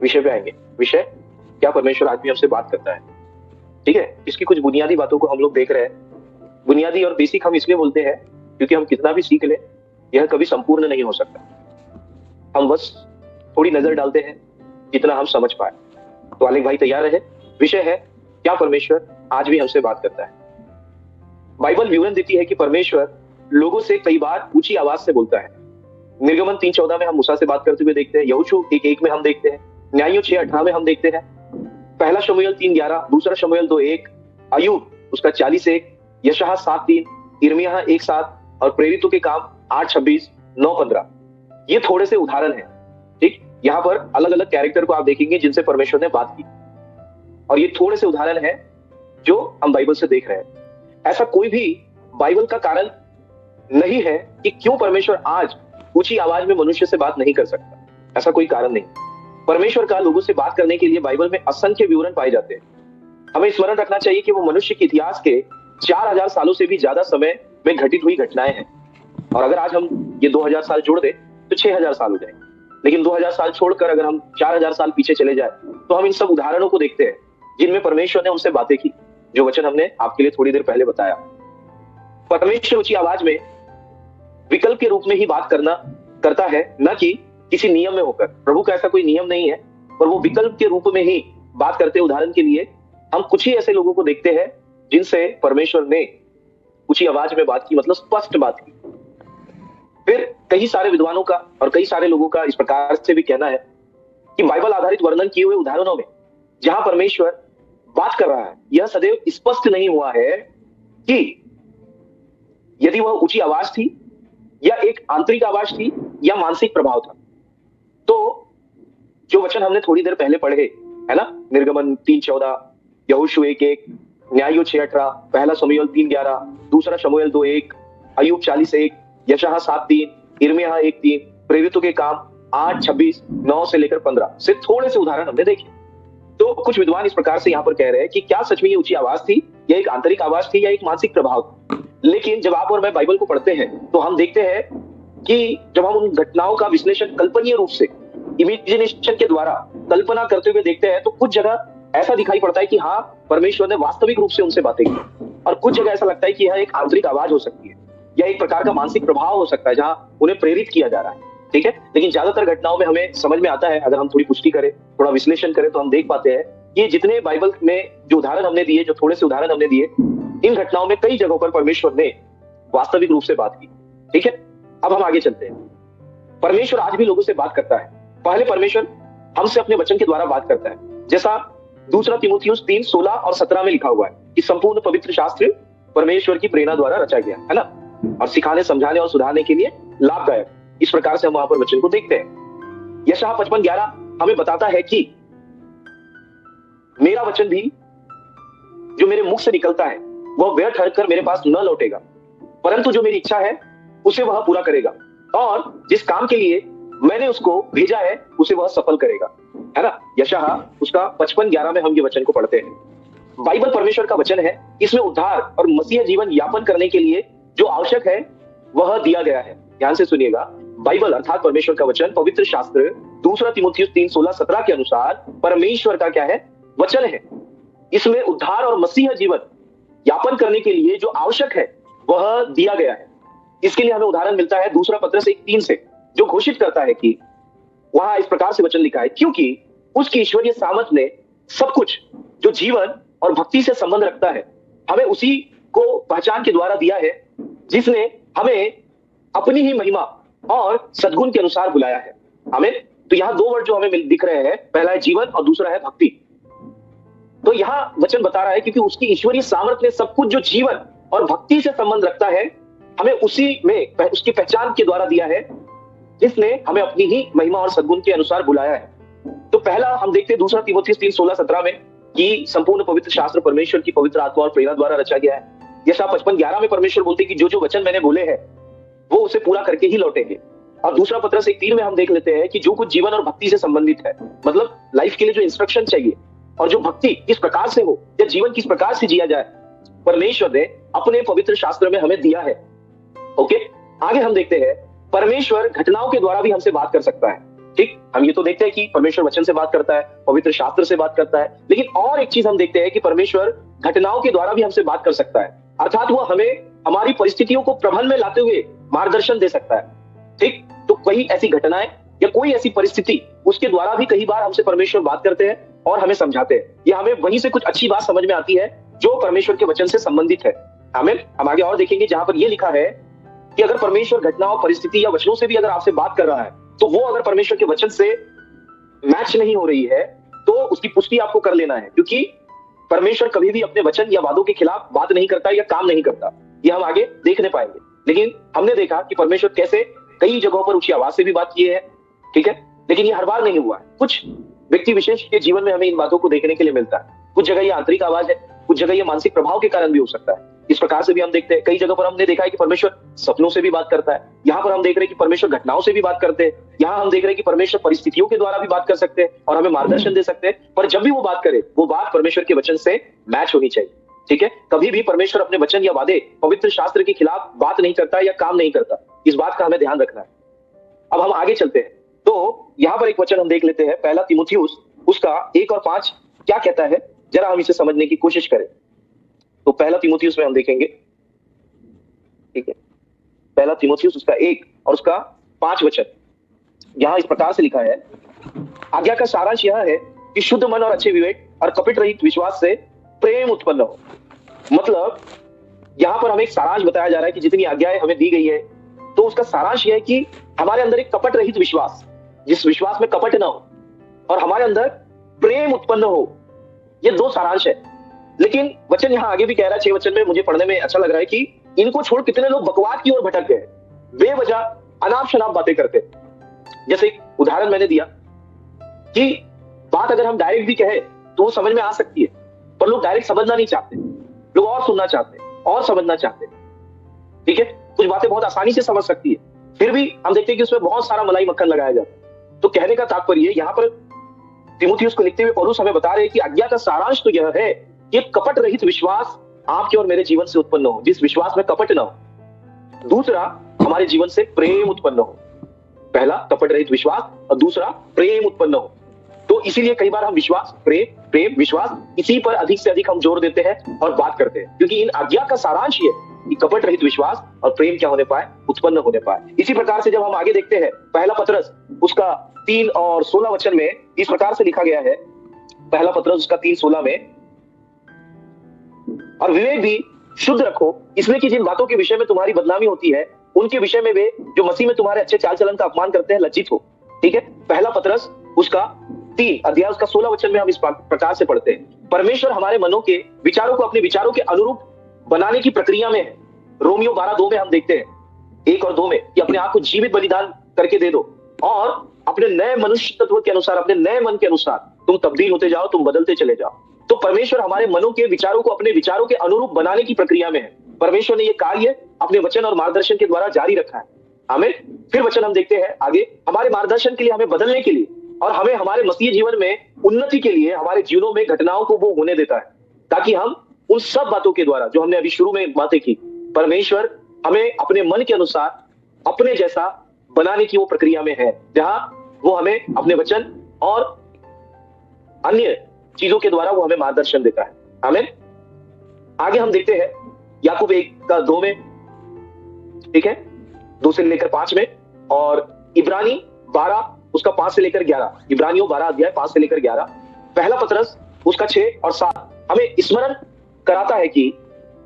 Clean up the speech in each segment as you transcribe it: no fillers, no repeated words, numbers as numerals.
विषय पे आएंगे। विषय क्या परमेश्वर आज भी हमसे बात करता है। ठीक है, इसकी कुछ बुनियादी बातों को हम लोग देख रहे हैं। बुनियादी और बेसिक हम इसलिए बोलते हैं क्योंकि हम कितना भी सीख ले यह कभी संपूर्ण नहीं हो सकता। हम बस थोड़ी नजर डालते हैं जितना हम समझ पाए। तो आलेख भाई तैयार रहे। विषय है क्या परमेश्वर आज भी हमसे बात करता है। बाइबल विवरण देती है कि परमेश्वर लोगों से कई बार ऊंची आवाज से बोलता है। निर्गमन 3:14 में हम मूसा से बात करते हुए देखते हैं, यहोशू 1:1 में हम देखते हैं, न्यायियों 6:18 में हम देखते हैं, पहला शमूएल 3:11, दूसरा शमूएल 2:1, अय्यूब उसका 40:1, यशायाह 7:3, यिर्मयाह 1:7 और प्रेरितों के काम 8:26, 9:15। ये थोड़े से उदाहरण हैं। ठीक, यहाँ पर अलग अलग कैरेक्टर को आप देखेंगे जिनसे परमेश्वर ने बात की, और ये थोड़े से उदाहरण हैं जो हम बाइबल से देख रहे हैं। ऐसा कोई भी बाइबल का कारण नहीं है कि क्यों परमेश्वर आज ऊंची आवाज में मनुष्य से बात नहीं कर सकता। ऐसा कोई कारण नहीं। परमेश्वर का लोगों से बात करने के लिए बाइबल में असंख्य विवरण पाए जाते हैं। हमें स्मरण रखना चाहिए कि वो मनुष्य के इतिहास के 4000 सालों से भी ज्यादा समय में घटित हुई घटनाएं हैं। और अगर आज हम ये 2000 साल जोड़ दें तो 6000 साल हो जाएंगे। लेकिन 2000 साल छोड़कर अगर हम 4000 साल पीछे चले जाए तो हम इन सब उदाहरणों को देखते हैं जिनमें परमेश्वर ने उनसे बातें की, जो वचन हमने आपके लिए थोड़ी देर पहले बताया। परमेश्वर ऊंची आवाज में विकल्प के रूप में ही बात करता है, न कि किसी नियम में होकर। प्रभु का ऐसा कोई नियम नहीं है, पर वो विकल्प के रूप में ही बात करते। उदाहरण के लिए हम कुछ ही ऐसे लोगों को देखते हैं जिनसे परमेश्वर ने ऊंची आवाज में बात की, मतलब स्पष्ट बात की। फिर कई सारे विद्वानों का और कई सारे लोगों का इस प्रकार से भी कहना है कि बाइबल आधारित वर्णन किए हुए उदाहरणों में जहां परमेश्वर बात कर रहा है, यह सदैव स्पष्ट नहीं हुआ है कि यदि वह ऊंची आवाज थी या एक आंतरिक आवाज थी या मानसिक प्रभाव था। तो जो वचन हमने थोड़ी देर पहले पढ़े है ना, निर्गमन 3:14, यहोशू 1:1, न्यायियों 6:18, पहला शमूएल 3:11, दूसरा शमूएल 2:1, अय्यूब 40:1, यशायाह 7:3, यिर्मयाह 1:3, प्रेरितों के काम 8:26, 9 से लेकर 15 से थोड़े से उदाहरण हमने देखे। तो कुछ विद्वान इस प्रकार से यहाँ पर कह रहे हैं कि क्या सच में ये ऊंची आवाज थी या एक आंतरिक आवाज थी या एक मानसिक प्रभाव था। लेकिन जब आप और मैं बाइबल को पढ़ते हैं तो हम देखते हैं कि जब हम उन घटनाओं का विश्लेषण कल्पनीय रूप से इमेजिनेशन के द्वारा कल्पना करते हुए देखते हैं तो कुछ जगह ऐसा दिखाई पड़ता है कि हाँ, परमेश्वर ने वास्तविक रूप से उनसे बातें की, और कुछ जगह ऐसा लगता है कि यह एक आंतरिक आवाज हो सकती है या एक प्रकार का मानसिक प्रभाव हो सकता है जहां उन्हें प्रेरित किया जा रहा है। ठीक है, लेकिन ज्यादातर घटनाओं में हमें समझ में आता है, अगर हम थोड़ी पुष्टि करें, थोड़ा विश्लेषण करें, तो हम देख पाते हैं कि जितने बाइबल में जो उदाहरण हमने दिए, जो थोड़े से उदाहरण हमने दिए, इन घटनाओं में कई जगहों पर परमेश्वर ने वास्तविक रूप से बात की। ठीक है, अब हम आगे चलते हैं। परमेश्वर आज भी लोगों से बात करता है। पहले परमेश्वर हमसे अपने वचन के द्वारा बात करता है, जैसा दूसरा तीमुथियुस 3:16 और 17 में लिखा हुआ है कि संपूर्ण पवित्र शास्त्र परमेश्वर की प्रेरणा द्वारा रचा गया है ना, और सिखाने, समझाने और सुधारने के लिए लाभदायक। इस प्रकार से हम वहां पर वचन को देखते हैं। यशायाह 55:11 हमें बताता है कि मेरा वचन भी जो मेरे मुख से निकलता है वह व्यर्थ ठहरकर मेरे पास न लौटेगा, परंतु जो मेरी इच्छा है उसे वह पूरा करेगा, और जिस काम के लिए मैंने उसको भेजा है उसे वह सफल करेगा, है ना। यशायाह उसका 55:11 में हम ये वचन को पढ़ते हैं। बाइबल परमेश्वर का वचन है। इसमें उद्धार और मसीह जीवन यापन करने के लिए जो आवश्यक है वह दिया गया है। ध्यान से सुनिएगा, बाइबल अर्थात परमेश्वर का वचन, पवित्र शास्त्र, दूसरा तीमुथियुस 3:16-17 के अनुसार परमेश्वर का क्या है, वचन है। इसमें उद्धार और मसीह जीवन यापन करने के लिए जो आवश्यक है वह दिया गया है। इसके लिए हमें उदाहरण मिलता है दूसरा पत्रस 1:3 से, जो घोषित करता है कि वहां इस प्रकार से वचन लिखा है, क्योंकि उसकी ईश्वरीय सामर्थ ने सब कुछ जो जीवन और भक्ति से संबंध रखता है हमें उसी को पहचान के द्वारा दिया है, जिसने हमें अपनी ही महिमा और सद्गुण के अनुसार बुलाया है। हमें तो यहाँ दो वर्ड जो हमें दिख रहे हैं, पहला है जीवन और दूसरा है भक्ति। तो यहाँ वचन बता रहा है क्योंकि उसकी ईश्वरीय सामर्थ ने सब कुछ जो जीवन और भक्ति से संबंध रखता है हमें उसी में उसकी पहचान के द्वारा दिया है, जिसने हमें अपनी ही महिमा और सद्गुण के अनुसार बुलाया है। तो पहला हम देखते हैं दूसरा तीमुथियुस 3:16-17 में कि संपूर्ण पवित्र शास्त्र परमेश्वर की पवित्र आत्मा और प्रेरणा द्वारा रचा गया है। यशायाह 55:11 में परमेश्वर बोलते हैं कि जो जो वचन मैंने बोले हैं वो उसे पूरा करके ही लौटेंगे। और दूसरा पत्रस 1:3 में हम देख लेते हैं कि जो कुछ जीवन और भक्ति से संबंधित है, मतलब लाइफ के लिए जो इंस्ट्रक्शन चाहिए और जो भक्ति किस प्रकार से हो या जीवन किस प्रकार से जिया जाए, परमेश्वर ने अपने पवित्र शास्त्र में हमें दिया है। ओके, आगे हम देखते हैं परमेश्वर घटनाओं के द्वारा भी हमसे बात कर सकता है। ठीक, हम ये तो देखते हैं कि परमेश्वर वचन से बात करता है, पवित्र शास्त्र से बात करता है, लेकिन और एक चीज हम देखते हैं कि परमेश्वर घटनाओं के द्वारा भी हमसे बात कर सकता है, अर्थात वो हमें हमारी परिस्थितियों को प्रबंध में लाते हुए मार्गदर्शन दे सकता है। ठीक, तो कई ऐसी घटनाएं या कोई ऐसी परिस्थिति, उसके द्वारा भी कई बार हमसे परमेश्वर बात करते हैं और हमें समझाते हैं, या हमें वहीं से कुछ अच्छी बात समझ में आती है जो परमेश्वर के वचन से संबंधित है। आमीन। हम आगे और देखेंगे जहां पर यह लिखा है कि अगर परमेश्वर घटनाओं, परिस्थिति या वचनों से भी अगर आपसे बात कर रहा है, तो वो अगर परमेश्वर के वचन से मैच नहीं हो रही है तो उसकी पुष्टि आपको कर लेना है, क्योंकि परमेश्वर कभी भी अपने वचन या वादों के खिलाफ बात नहीं करता या काम नहीं करता। ये हम आगे देखने पाएंगे। लेकिन हमने देखा कि परमेश्वर कैसे कई जगहों पर ऊंची आवाज से भी बात किए है, ठीक है, लेकिन ये हर बार नहीं हुआ है। कुछ व्यक्ति विशेष के जीवन में हमें इन बातों को देखने के लिए मिलता है। कुछ जगह ये आंतरिक आवाज है, कुछ जगह ये मानसिक प्रभाव के कारण भी हो सकता है। इस प्रकार से भी हम देखते हैं, कई जगह पर हमने देखा है कि परमेश्वर सपनों से भी बात करता है। यहाँ पर हम देख रहे हैं कि परमेश्वर घटनाओं से भी बात करते हैं। यहाँ हम देख रहे हैं कि परमेश्वर परिस्थितियों के द्वारा भी बात कर सकते हैं और हमें मार्गदर्शन दे सकते हैं। पर जब भी वो बात करे, वो बात परमेश्वर के वचन से मैच होनी चाहिए। ठीक है, कभी भी परमेश्वर अपने वचन या वादे, पवित्र शास्त्र के खिलाफ बात नहीं करता या काम नहीं करता। इस बात का हमें ध्यान रखना है। अब हम आगे चलते हैं, तो यहाँ पर एक वचन हम देख लेते हैं, पहला तीमुथियुस उसका 1 और 5 क्या कहता है, जरा हम इसे समझने की कोशिश करें। तो पहला तीमुथियुस में हम देखेंगे, ठीक है, पहला तीमुथियुस उसका 1 और उसका 5 वचन यहाँ इस प्रकार से लिखा है। आज्ञा का सारांश यह है कि शुद्ध मन और अच्छे विवेक और कपट रहित विश्वास से प्रेम उत्पन्न हो। मतलब यहाँ पर हमें एक सारांश बताया जा रहा है कि जितनी आज्ञाएं हमें दी गई है, तो उसका सारांश यह है कि हमारे अंदर एक कपट रहित विश्वास, जिस विश्वास में कपट ना हो, और हमारे अंदर प्रेम उत्पन्न हो। ये 2 सारांश है। लेकिन वचन यहाँ आगे भी कह रहा है, 6 वचन में मुझे पढ़ने में अच्छा लग रहा है कि इनको छोड़ कितने लोग बकवाद की ओर भटक गए, बेवजह अनाप शनाप बातें करते। जैसे एक उदाहरण मैंने दिया कि बात अगर हम डायरेक्ट भी कहें तो वो समझ में आ सकती है, पर लोग डायरेक्ट समझना नहीं चाहते, लोग और सुनना चाहते हैं और समझना चाहते हैं। ठीक है, कुछ बातें बहुत आसानी से समझ सकती है, फिर भी हम देखते हैं कि उसमें बहुत सारा मलाई मक्खन लगाया जाता है। तो कहने का तात्पर्य यहाँ पर तीमुथियुस को लिखते हुए पौलुस हमें बता रहे हैं कि आज्ञा का सारांश तो यह है कि कपट रहित विश्वास आपके और मेरे जीवन से उत्पन्न हो, जिस विश्वास में कपट ना हो। दूसरा, हमारे जीवन से प्रेम उत्पन्न हो। पहला कपट रहित विश्वास और दूसरा प्रेम उत्पन्न हो। तो इसीलिए कई बार हम विश्वास, प्रेम, प्रेम, विश्वास, इसी पर अधिक से अधिक हम जोर देते हैं और बात करते हैं, क्योंकि इन आज्ञा का सारांश ये कि कपट रहित विश्वास और प्रेम क्या होने पाए, उत्पन्न होने पाए। इसी प्रकार से जब हम आगे देखते हैं, पहला पतरस उसका 3 और 16 वचन में इस प्रकार से लिखा गया है, पहला पतरस उसका 3:16 में, और विवेक भी शुद्ध रखो, इसलिए कि जिन बातों के विषय में तुम्हारी बदनामी होती है, उनके विषय में वे जो मसीह में तुम्हारे अच्छे चाल चलन का अपमान करते हैं लज्जित हो। ठीक है, पहला पतरस उसका 3 अध्याय उसका 16 वचन में हम इस प्रकार से पढ़ते हैं, परमेश्वर हमारे मनों के विचारों को अपने विचारों के अनुरूप बनाने की प्रक्रिया में है। रोमियो 12:2 में हम देखते हैं, 1 और 2 में, कि अपने आप को जीवित बलिदान करके दे दो और अपने नए मनुष्य तत्व के अनुसार, अपने नए मन के अनुसार तुम तब्दील होते जाओ, तुम बदलते चले जाओ। तो परमेश्वर हमारे मनों के विचारों को अपने विचारों के अनुरूप बनाने की प्रक्रिया में है। परमेश्वर ने यह कार्य अपने वचन और मार्गदर्शन के द्वारा जारी रखा है। आमीन। फिर वचन हम देखते हैं आगे, हमारे मार्गदर्शन के लिए, हमें बदलने के लिए और हमें हमारे मसीह जीवन में उन्नति के लिए हमारे जीवनों में घटनाओं को वो होने देता है, ताकि हम उन सब बातों के द्वारा जो हमने अभी शुरू में बातें की, परमेश्वर हमें अपने मन के अनुसार, अपने जैसा बनाने की वो प्रक्रिया में है, जहां वो हमें अपने वचन और अन्य चीजों के द्वारा वो हमें मार्गदर्शन देता है। आमीन। आगे हम देखते हैं याकूब 1:2 में, ठीक है, 2 से लेकर 5 में, और इब्रानी 12 उसका 5 से लेकर 11, इब्रानियों 12 अध्याय 5 से लेकर 11, पहला पतरस उसका 6 और 7 हमें स्मरण कराता है कि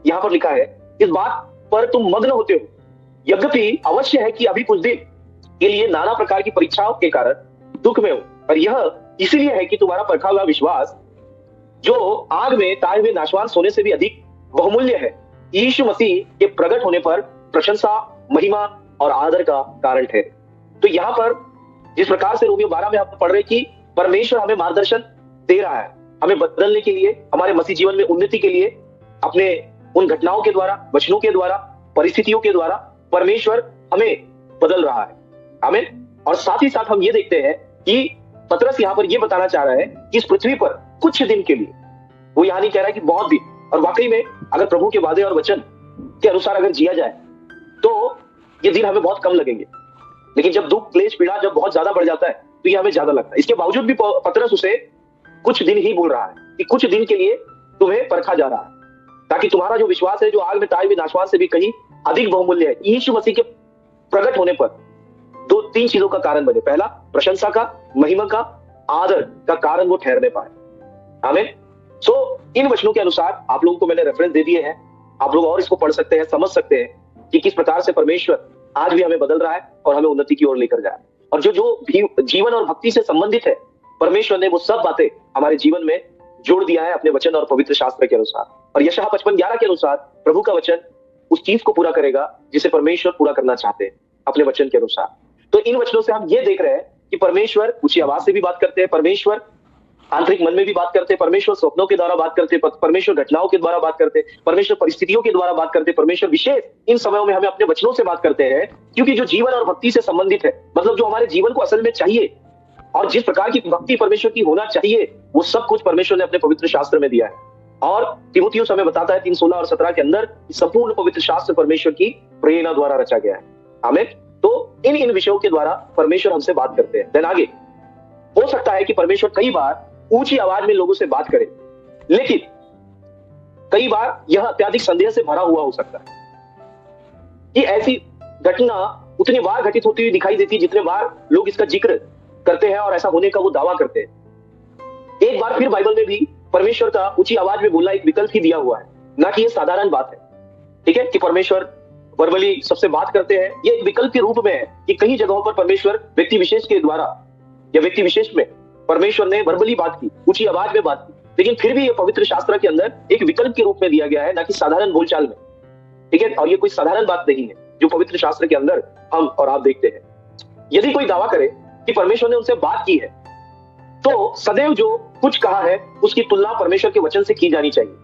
यहां पर लिखा है, इस बात पर तुम मग्न होते हो, यद्यपि अवश्य है कि अभी कुछ दिन के लिए नाना प्रकार की परीक्षाओं के कारण दुख में हो, और यह इसीलिए है कि तुम्हारा परखा हुआ विश्वास, जो आग में ताए हुए नाशवान सोने से भी अधिक बहुमूल्य है, यीशु मसीह के प्रकट होने पर प्रशंसा, महिमा और आदर का कारण है। तो यहाँ पर जिस प्रकार से रोमियो 12 में हम पढ़ रहे कि परमेश्वर हमें मार्गदर्शन दे रहा है, हमें बदलने के लिए, हमारे मसीह जीवन में उन्नति के लिए, अपने उन घटनाओं के द्वारा, वचनों के द्वारा, परिस्थितियों के द्वारा परमेश्वर हमें बदल रहा है। आमीन। और साथ ही साथ हम ये देखते हैं कि पतरस यहाँ पर ये बताना चाह रहा है कि इस पृथ्वी पर कुछ दिन के लिए, वो यहाँ नहीं कह रहा है कि बहुत दिन, और वाकई में अगर प्रभु के वादे और वचन के अनुसार अगर जिया जाए तो ये दिन हमें बहुत कम लगेंगे। लेकिन जब दुख, क्लेश, पीड़ा जब बहुत ज्यादा बढ़ जाता है, तो ये हमें ज्यादा लगता है। इसके बावजूद भी पतरस उसे कुछ दिन ही बोल रहा है कि कुछ दिन के लिए तुम्हें परखा जा रहा है, ताकि तुम्हारा जो विश्वास है, जो आग में ताए हुए नाशवान से भी कहीं अधिक बहुमूल्य है, यीशु मसीह के प्रकट होने पर 2-3 चीजों का कारण बने। पहला, प्रशंसा का, महिमा का, आदर का कारण वो ठहरने पाए। आमीन। सो इन वचनों के अनुसार आप लोगों को मैंने रेफरेंस दे दिए हैं, आप लोग और इसको पढ़ सकते हैं, समझ सकते हैं कि किस प्रकार से परमेश्वर आज भी हमें बदल रहा है और हमें उन्नति की ओर लेकर जा रहा है। और जो जो भी जीवन और भक्ति से संबंधित है, परमेश्वर ने वो सब बातें हमारे जीवन में जोड़ दिया है अपने वचन और पवित्र शास्त्र के अनुसार। और यशायाह 55:11 के अनुसार प्रभु का वचन उस चीज को पूरा करेगा जिसे परमेश्वर पूरा करना चाहते हैं अपने वचन के अनुसार। तो इन वचनों से हम ये देख रहे हैं कि परमेश्वर ऊंची आवाज से भी बात करते हैं, परमेश्वर आंतरिक मन में भी बात करते हैं, परमेश्वर स्वप्नों के द्वारा बात करते हैं, परमेश्वर घटनाओं के द्वारा बात करते हैं, परमेश्वर परिस्थितियों के द्वारा बात करते हैं, परमेश्वर विशेष इन समयों में हमें अपने वचनों से बात करते हैं, क्योंकि जो जीवन और भक्ति से संबंधित है, मतलब जो हमारे जीवन को असल में चाहिए और जिस प्रकार की भक्ति परमेश्वर की होना चाहिए, वो सब कुछ परमेश्वर ने अपने पवित्र शास्त्र में दिया है। और तीमुथियुस हमें बताता है 3:16 और 17 के अंदर संपूर्ण पवित्र शास्त्र परमेश्वर की प्रेरणा द्वारा रचा गया है। आमीन। तो इन विषयों के द्वारा परमेश्वर हमसे बात करते हैं। देन आगे हो सकता है कि परमेश्वर कई बार ऊंची आवाज में लोगों से बात करे, लेकिन कई बार यह अत्यधिक संदेह से भरा हुआ हो सकता है कि ऐसी घटना उतनी बार घटित होती हुई दिखाई देती है जितने बार लोग इसका जिक्र करते हैं और ऐसा होने का वो दावा करते हैं। एक बार फिर बाइबल में भी परमेश्वर का ऊंची आवाज में बोलना एक विकल्प ही दिया हुआ है, ना कि ये साधारण बात है। ठीक है, कि परमेश्वर वर्बली सबसे बात करते हैं, ये एक विकल्प के रूप में है कि कई जगहों पर परमेश्वर व्यक्ति विशेष के द्वारा या व्यक्ति विशेष में परमेश्वर ने वर्बली बात की, ऊंची आवाज में बात की, लेकिन फिर भी ये पवित्र शास्त्र के अंदर एक विकल्प के रूप में दिया गया है, ना कि साधारण बोलचाल में। ठीक है, और ये कोई साधारण बात नहीं है जो पवित्र शास्त्र के अंदर हम और आप देखते हैं। यदि कोई दावा करे कि परमेश्वर ने उनसे बात की है, तो सदैव जो कुछ कहा है उसकी तुलना परमेश्वर के वचन से की जानी चाहिए।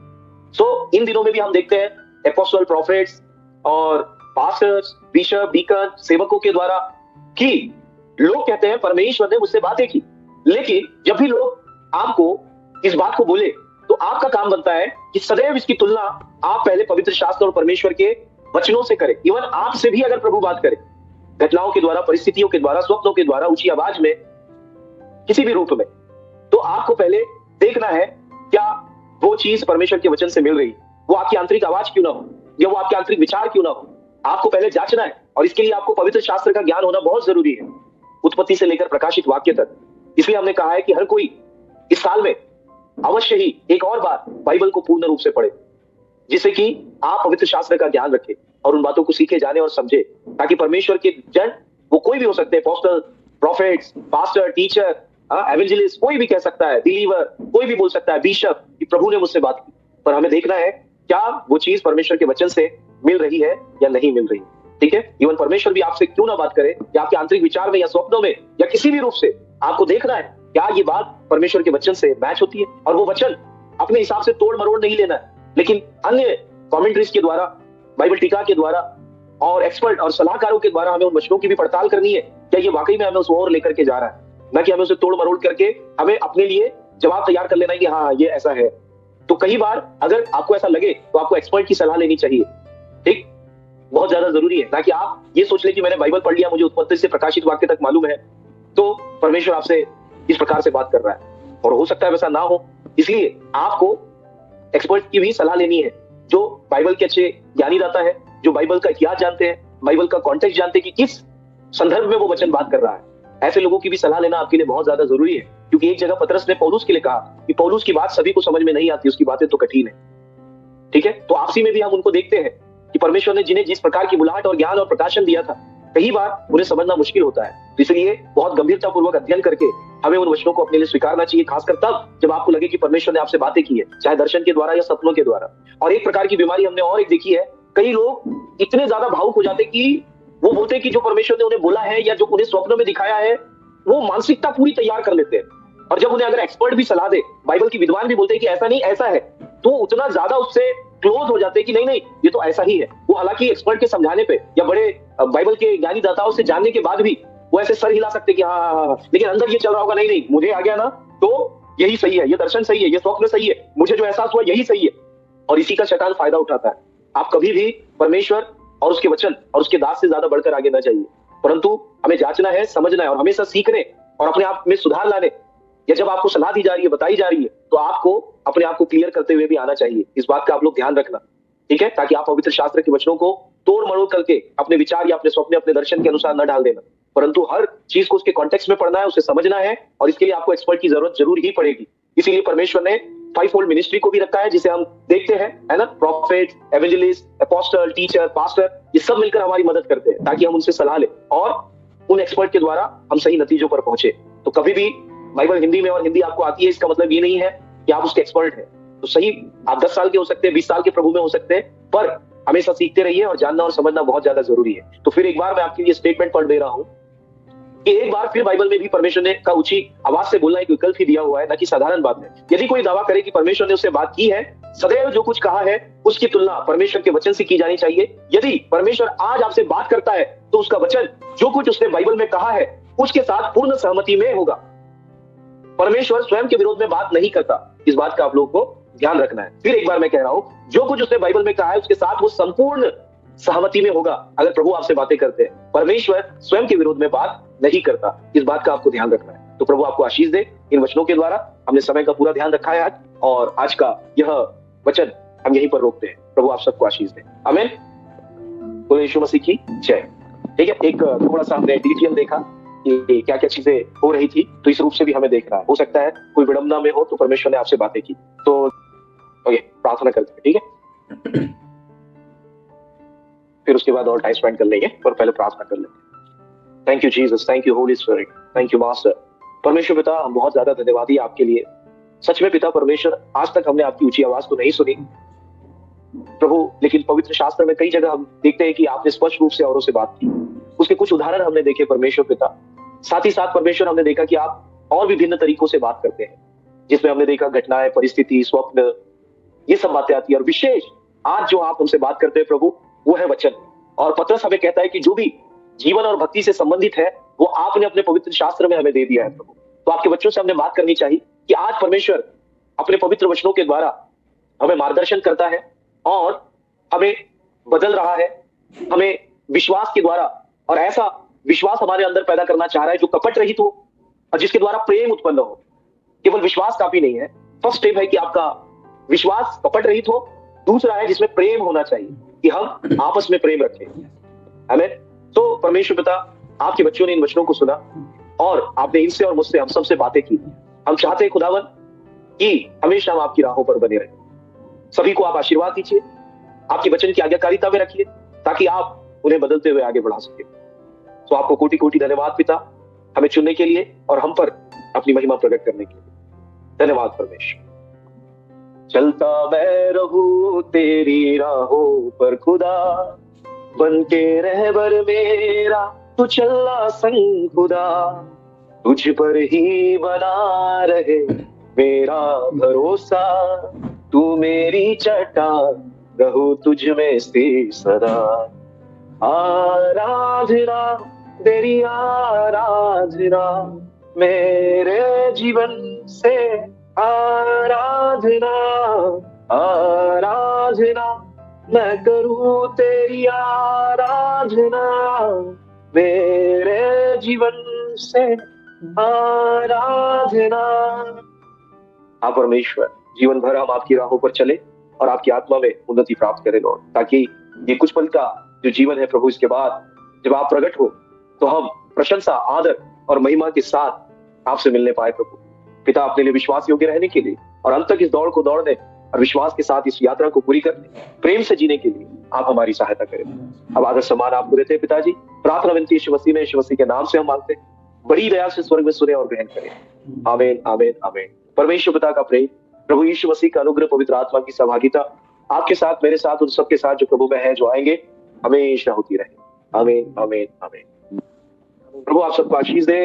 सो इन दिनों में भी हम देखते हैं एपोस्टल, प्रोफेट्स और पास्टर्स, बिशप, डीकन, सेवकों के द्वारा कि लोग कहते हैं परमेश्वर ने मुझसे बातें की, लेकिन जब भी लोग आपको इस बात को बोले तो आपका काम बनता है कि सदैव इसकी तुलना आप पहले पवित्र शास्त्र और परमेश्वर के वचनों से करें। इवन आपसे भी अगर प्रभु बात करे घटनाओं के द्वारा, परिस्थितियों के द्वारा, स्वप्नों के द्वारा, ऊंची आवाज में, किसी भी रूप में, तो आपको पहले देखना है क्या वो चीज परमेश्वर के वचन से मिल रही, वो आपकी आंतरिक आवाज क्यों ना हो या वो आपके आंतरिक विचार क्यों ना हो, आपको पहले जांचना है। और इसके लिए आपको पवित्र शास्त्र का ज्ञान होना बहुत जरूरी है, उत्पत्ति से लेकर प्रकाशित वाक्य तक। इसलिए हमने कहा है कि हर कोई इस साल में अवश्य ही एक और बार बाइबल को पूर्ण रूप से पढ़े, जिससे कि आप पवित्र शास्त्र का ज्ञान रखें और उन बातों को सीखे, जाने और समझे, ताकि परमेश्वर के जन, वो कोई भी हो सकते हैं, apostle, prophets, pastor, teacher, evangelist, कोई भी कह सकता है, बिलीवर, कोई भी बोल सकता है, बिशप, कि प्रभु ने मुझसे बात की। पर हमें देखना है क्या वो चीज परमेश्वर के वचन से मिल रही है या नहीं मिल रही। ठीक है, इवन परमेश्वर भी आपसे क्यों ना बात करे, या आपके आंतरिक विचार में या स्वप्नों में या किसी भी रूप से, आपको देखना है क्या ये बात परमेश्वर के वचन से मैच होती है। और वो वचन अपने हिसाब से तोड़ मरोड़ नहीं लेना है, लेकिन अन्य कमेंट्रीज के द्वारा, बाइबल टीका के द्वारा और एक्सपर्ट और सलाहकारों के द्वारा हमें उन वचनों की भी पड़ताल करनी है, क्या ये वाकई में हमें उस ओर लेकर के जा रहा है, ना कि हमें उसे तोड़ मरोड़ करके हमें अपने लिए जवाब तैयार कर लेना है कि हाँ ये ऐसा है। तो कई बार अगर आपको ऐसा लगे तो आपको एक्सपर्ट की सलाह लेनी चाहिए। ठीक, बहुत ज्यादा जरूरी है, ना कि आप ये सोच ले कि मैंने बाइबल पढ़ लिया, मुझे उत्पत्ति से प्रकाशित वाक्य तक मालूम है, तो परमेश्वर आपसे इस प्रकार से बात कर रहा है। और हो सकता है वैसा ना हो, इसलिए आपको एक्सपर्ट की भी सलाह लेनी है, जो बाइबल के अच्छे ज्ञानी दाता है, जो बाइबल का इतिहास जानते हैं, बाइबल का कॉन्टेक्स्ट जानते हैं कि किस संदर्भ में वो वचन बात कर रहा है। ऐसे लोगों की भी सलाह लेना आपके लिए बहुत ज्यादा जरूरी है, क्योंकि एक जगह पतरस ने पौलुस के लिए कहा कि पौलुस की बात सभी को समझ में नहीं आती, उसकी बातें तो कठिन है। ठीक है, तो आपसी में भी हम उनको देखते हैं कि परमेश्वर ने जिन्हें जिस प्रकार की बुलाहट और ज्ञान और प्रकाशन दिया था, कई बार उन्हें समझना मुश्किल होता है। इसलिए बहुत गंभीरता पूर्वक अध्ययन करके हमें उन वचनों को अपने लिए स्वीकारना चाहिए, खासकर तब जब आपको लगे कि परमेश्वर ने आपसे बातें की है, चाहे दर्शन के द्वारा या सपनों के द्वारा। और एक प्रकार की बीमारी हमने और एक देखी है, कई लोग इतने ज्यादा भावुक हो जाते कि वो बोलते कि जो परमेश्वर ने उन्हें बोला है या जो उन्हें स्वप्नों में दिखाया है, वो मानसिकता पूरी तैयार कर लेते हैं। और जब उन्हें अगर एक्सपर्ट भी सलाह दे, बाइबल की विद्वान भी बोलते हैं कि ऐसा नहीं ऐसा है, तो उतना ज्यादा उससे क्लोज हो जाते हैं कि नहीं नहीं ये तो ऐसा ही है। वो हालांकि एक्सपर्ट के समझाने पे या बड़े बाइबल के ज्ञानी दाताओं से जानने के बाद भी वो ऐसे सर हिला सकते कि हाँ, लेकिन अंदर ये चल रहा होगा, नहीं नहीं मुझे आ गया ना, तो यही सही है, ये दर्शन सही है, ये स्वप्न सही है, मुझे जो एहसास हुआ यही सही है। और इसी का शैतान फायदा उठाता है। आप कभी भी परमेश्वर और उसके वचन और उसके दास से ज्यादा बढ़कर आगे ना जाइए, परंतु हमें जांचना है, समझना है और हमेशा सीखने और अपने आप में सुधार लाने, या जब आपको सलाह दी जा रही है, बताई जा रही है, तो आपको अपने आप को क्लियर करते हुए भी आना चाहिए। इस बात का आप लोग ध्यान रखना, ठीक है, ताकि आप पवित्र शास्त्र के वचनों को तोड़ मरोड़ करके अपने विचार या अपने स्वप्न, अपने दर्शन के अनुसार न डाल देना, परंतु हर चीज को उसके कॉन्टेक्स्ट में पढ़ना है, उसे समझना है, और इसके लिए आपको एक्सपर्ट की जरूरत जरूर ही पड़ेगी। इसीलिए परमेश्वर ने 5 फोल्ड मिनिस्ट्री को भी रखा है, जिसे हम देखते हैं, है ना, profit, evangelist, apostle, teacher, pastor, ये सब मिलकर हमारी मदद करते हैं ताकि हम उनसे सलाह लें और उन एक्सपर्ट के द्वारा हम सही नतीजों पर पहुंचे। तो कभी भी बाइबल हिंदी में और हिंदी आपको आती है, इसका मतलब ये नहीं है कि आप उसके एक्सपर्ट हैं। तो सही, आप 10 साल के हो सकते हैं, 20 साल के प्रभु में हो सकते हैं, पर हमेशा सीखते रहिए और जानना और समझना बहुत ज्यादा जरूरी है। तो फिर एक बार मैं आपके लिए स्टेटमेंट पढ़ दे रहा हूं कि एक बार फिर बाइबल में भी परमेश्वर ने का ऊंची आवाज से बोलना एक विकल्प ही दिया हुआ है, ना कि साधारण बात है। यदि कोई दावा करे कि परमेश्वर ने उससे बात की है, सदैव जो कुछ कहा है उसकी तुलना परमेश्वर के वचन से की जानी चाहिए। यदि परमेश्वर आज आपसे बात करता है तो उसका वचन जो कुछ उसने बाइबल में कहा है उसके साथ पूर्ण सहमति में होगा। परमेश्वर स्वयं के विरोध में बात नहीं करता, इस बात का आप लोगों को ध्यान रखना है। फिर एक बार मैं कह रहा हूं, जो कुछ उसने बाइबल में कहा है उसके साथ वो संपूर्ण सहमति में होगा। अगर प्रभु आपसे बातें करते हैं, परमेश्वर स्वयं के विरोध में बात नहीं करता, इस बात का आपको ध्यान रखना है। तो प्रभु आपको आशीष दे। इन वचनों के द्वारा हमने समय का पूरा ध्यान रखा है आज, और आज का यह वचन हम यहीं पर रोकते हैं। प्रभु आप सबको आशीष दे, आमीन। बोलो यीशु मसीह की जय। ठीक है, एक थोड़ा सा हमने डिटेल देखा कि क्या क्या चीजें हो रही थी, तो इस रूप से भी हमें देखना है। हो सकता है कोई विडंबना में हो तो परमेश्वर ने आपसे बातें की, तो ओके, प्रार्थना करते हैं, ठीक है। फिर उसके बाद और टाइम स्पेंड कर लेंगे, पर पहले प्रार्थना कर लेंगे। Thank you Jesus, thank you Holi spirit, thank you master. परमेश्वर पिता, हम बहुत ज्यादा धन्यवादी आपके लिए। सच में पिता परमेश्वर, आज तक हमने आपकी ऊंची आवाज तो नहीं सुनी प्रभु, लेकिन पवित्र शास्त्र में कई जगह हम देखते हैं कि आपने स्पष्ट रूप से औरों से बात की। उसके कुछ उदाहरण हमने देखे परमेश्वर पिता। साथ ही साथ परमेश्वर हमने देखा कि आप और विभिन्न तरीकों से बात करते हैं, जिसमें हमने देखा घटनाएं, परिस्थिति, स्वप्न, ये सब बातें आती है। और विशेष आज जो आप हमसे बात करते हैं प्रभु, वो है वचन। और पतरस हमें कहता है कि जो भी जीवन और भक्ति से संबंधित है वो आपने अपने पवित्र शास्त्र में हमें दे दिया है प्रभु। तो आपके बच्चों से हमने बात करनी चाहिए कि आज परमेश्वर अपने पवित्र वचनों के द्वारा हमें मार्गदर्शन करता है और हमें बदल रहा है, हमें विश्वास के द्वारा, और ऐसा विश्वास हमारे अंदर पैदा करना चाह रहा है जो कपट रहित हो और जिसके द्वारा प्रेम उत्पन्न हो। केवल विश्वास काफी नहीं है, फर्स्ट स्टेप है कि आपका विश्वास कपट रहित हो। दूसरा है जिसमें प्रेम होना चाहिए, कि हम आपस में प्रेम रखें, आमीन। तो परमेश्वर पिता, आपके बच्चों ने इन वचनों को सुना और आपने इनसे और मुझसे, हम सबसे बातें की। हम चाहते हैं खुदावन कि हमेशा हम आपकी राहों पर बने रहें। सभी को आप आशीर्वाद दीजिए, आपके वचन की आज्ञाकारिता में रखिए, ताकि आप उन्हें बदलते हुए आगे बढ़ा सके। तो आपको कोटि कोटि धन्यवाद पिता, हमें चुनने के लिए और हम पर अपनी महिमा प्रकट करने के लिए। धन्यवाद परमेश्वर। चलता मैं रहूं तेरी राहों पर खुदा, बन के रहबर मेरा तू चलना संग खुदा। तुझ पर ही बना रहे मेरा भरोसा, तू मेरी चट्टान, रहूं तुझ में स्थिर सदा। आराधना तेरी आराधना मेरे जीवन से, आराधना आराधना मैं करूं तेरी आराधना मेरे जीवन से, आराधना। आप परमेश्वर, जीवन भर हम आपकी राहों पर चले और आपकी आत्मा में उन्नति प्राप्त करें लॉर्ड, ताकि ये कुछ पल का जो जीवन है प्रभु, इसके बाद जब आप प्रकट हो तो हम प्रशंसा, आदर और महिमा के साथ आपसे मिलने पाए प्रभु। पिता, अपने लिए विश्वास योग्य रहने के लिए और अंत तक इस दौड़ को दौड़ने और विश्वास के साथ इस यात्रा को पूरी करने, प्रेम से जीने के लिए आप हमारी सहायता करें। अब आदर सम्मान आपको देते हैं पिताजी। प्रार्थना विनती यीशु मसीह में, यीशु मसीह के नाम से हम मांगते हैं। बड़ी दया से स्वर्ग में सुने और ग्रहण करें, आमीन आमीन आमीन। परमेश्वर पिता का प्रेम, प्रभु यीशु मसीह का अनुग्रह, पवित्र आत्मा की सहभागिता आपके साथ, मेरे साथ, उन सबके साथ जो प्रभु में है, जो आएंगे, हमेशा होती रहे। आमीन आमीन आमीन। प्रभु आप सबको आशीष दे।